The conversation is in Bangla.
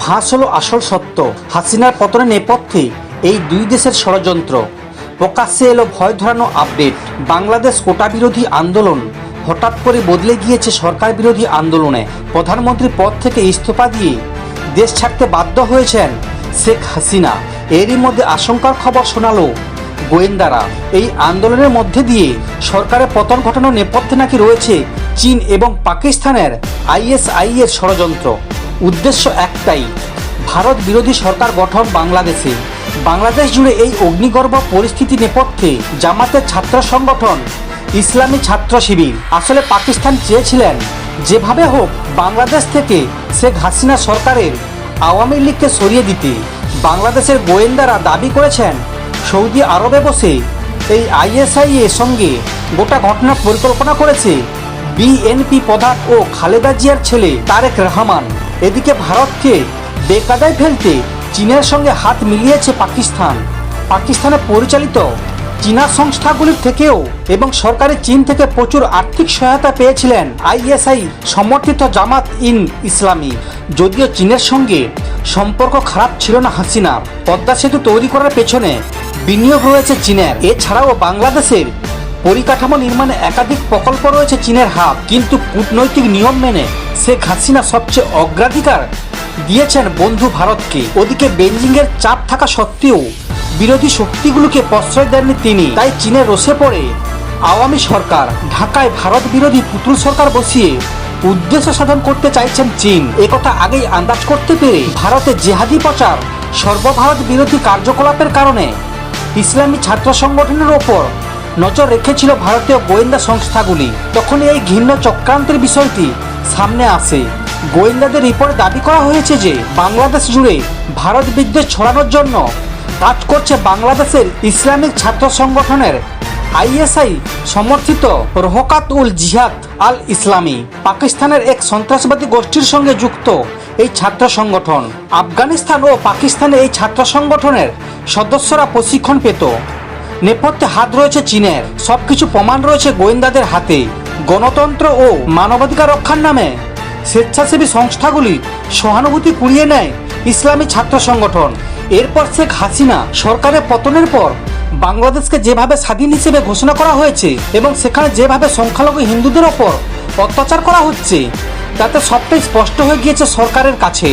ফাঁস হলো আসল সত্য। হাসিনার পতনের নেপথ্যে এই দুই দেশের ষড়যন্ত্র। প্রকাশ্যে এলো ভয় ধরানো আপডেট। বাংলাদেশ কোটা বিরোধী আন্দোলন হঠাৎ করে বদলে গিয়েছে সরকার বিরোধী আন্দোলনে। প্রধানমন্ত্রী পদ থেকে ইস্তফা দিয়ে দেশ ছাড়তে বাধ্য হয়েছেন শেখ হাসিনা। এরই মধ্যে আশঙ্কার খবর শোনালো গোয়েন্দারা। এই আন্দোলনের মধ্যে দিয়ে সরকারের পতন ঘটানোর নেপথ্যে নাকি রয়েছে চীন এবং পাকিস্তানের আইএসআই-এর ষড়যন্ত্র। উদ্দেশ্য একটাই, ভারত বিরোধী সরকার গঠন বাংলাদেশে। বাংলাদেশ জুড়ে এই অগ্নিগর্ভ পরিস্থিতি নেপথ্যে জামাতের ছাত্র সংগঠন ইসলামী ছাত্র শিবির আসলে পাকিস্তান চেয়েছিলেন যেভাবে হোক বাংলাদেশ থেকে শেখ হাসিনা সরকারের আওয়ামী লীগকে সরিয়ে দিতে। বাংলাদেশের গোয়েন্দারা দাবি করেছেন সৌদি আরবে বসে এই আইএসআই এর সঙ্গে গোটা ঘটনার পরিকল্পনা করেছে বিএনপি প্রধান ও খালেদা জিয়ার ছেলে তারেক রহমান। এদিকে ভারতকে বেকায়দায় ফেলতে চীনের সঙ্গে হাত মিলিয়েছে পাকিস্তান। পাকিস্তানে পরিচালিত চীনা সংস্থাগুলির থেকেও এবং সরকারি চীন থেকে প্রচুর আর্থিক সহায়তা পেয়েছিলেন আইএসআই সমর্থিত জামাত ইন ইসলামী। যদিও চীনের সঙ্গে সম্পর্ক খারাপ ছিল না হাসিনার, পদ্মা সেতু তৈরি করার পেছনে বিনিয়োগ রয়েছে চীনের। এছাড়াও বাংলাদেশের পরিকাঠামো নির্মাণে একাধিক প্রকল্প রয়েছে চীনের হাত। কিন্তু কূটনৈতিক নিয়ম মেনে শেখ হাসিনা সবচেয়ে অগ্রাধিকার দিয়েছেন বন্ধু ভারতকে। ওদিকে বেইজিংয়ের চাপ থাকা সত্ত্বেও বিরোধী শক্তিগুলোকে প্রশ্রয় দেননি তিনি। তাই চীনের রোষে পড়ে আওয়ামী সরকার ঢাকায় ভারত বিরোধী পুতুল সরকার বসিয়ে উদ্দেশ্য সাধন করতে চাইছেন চীন। একথা আগেই আন্দাজ করতে পেরে ভারতে জেহাদি প্রচার সর্বভারত বিরোধী কার্যকলাপের কারণে ইসলামী ছাত্র সংগঠনের ওপর নজর রেখেছিল ভারতীয় গোয়েন্দা সংস্থাগুলি। তখনই এই ঘৃণ্য চক্রান্তের বিষয়টি সামনে আসে। গোয়েন্দাদের রিপোর্টে দাবি করা হয়েছে যে বাংলাদেশ জুড়ে ভারত বিদ্বেষ ছড়ানোর জন্য কাজ করছে বাংলাদেশের ইসলামিক ছাত্র সংগঠনের আইএসআই সমর্থিত রহকাত উল জিহাদ আল ইসলামী। পাকিস্তানের এক সন্ত্রাসবাদী গোষ্ঠীর সঙ্গে যুক্ত এই ছাত্র সংগঠন। আফগানিস্তান ও পাকিস্তানে এই ছাত্র সংগঠনের সদস্যরা প্রশিক্ষণ পেত। নেপথ্যে হাত রয়েছে চীনের। সবকিছু প্রমাণ রয়েছে গোয়েন্দাদের হাতে। গণতন্ত্র ও মানবাধিকার রক্ষার নামে স্বেচ্ছাসেবী সংস্থাগুলি সহানুভূতি কুড়িয়ে নেয় ইসলামী ছাত্র সংগঠন। এরপর শেখ হাসিনা সরকারের পতনের পর বাংলাদেশকে যেভাবে স্বাধীন হিসেবে ঘোষণা করা হয়েছে এবং সেখানে যেভাবে সংখ্যালঘু হিন্দুদের ওপর অত্যাচার করা হচ্ছে, তাতে সবটাই স্পষ্ট হয়ে গিয়েছে সরকারের কাছে।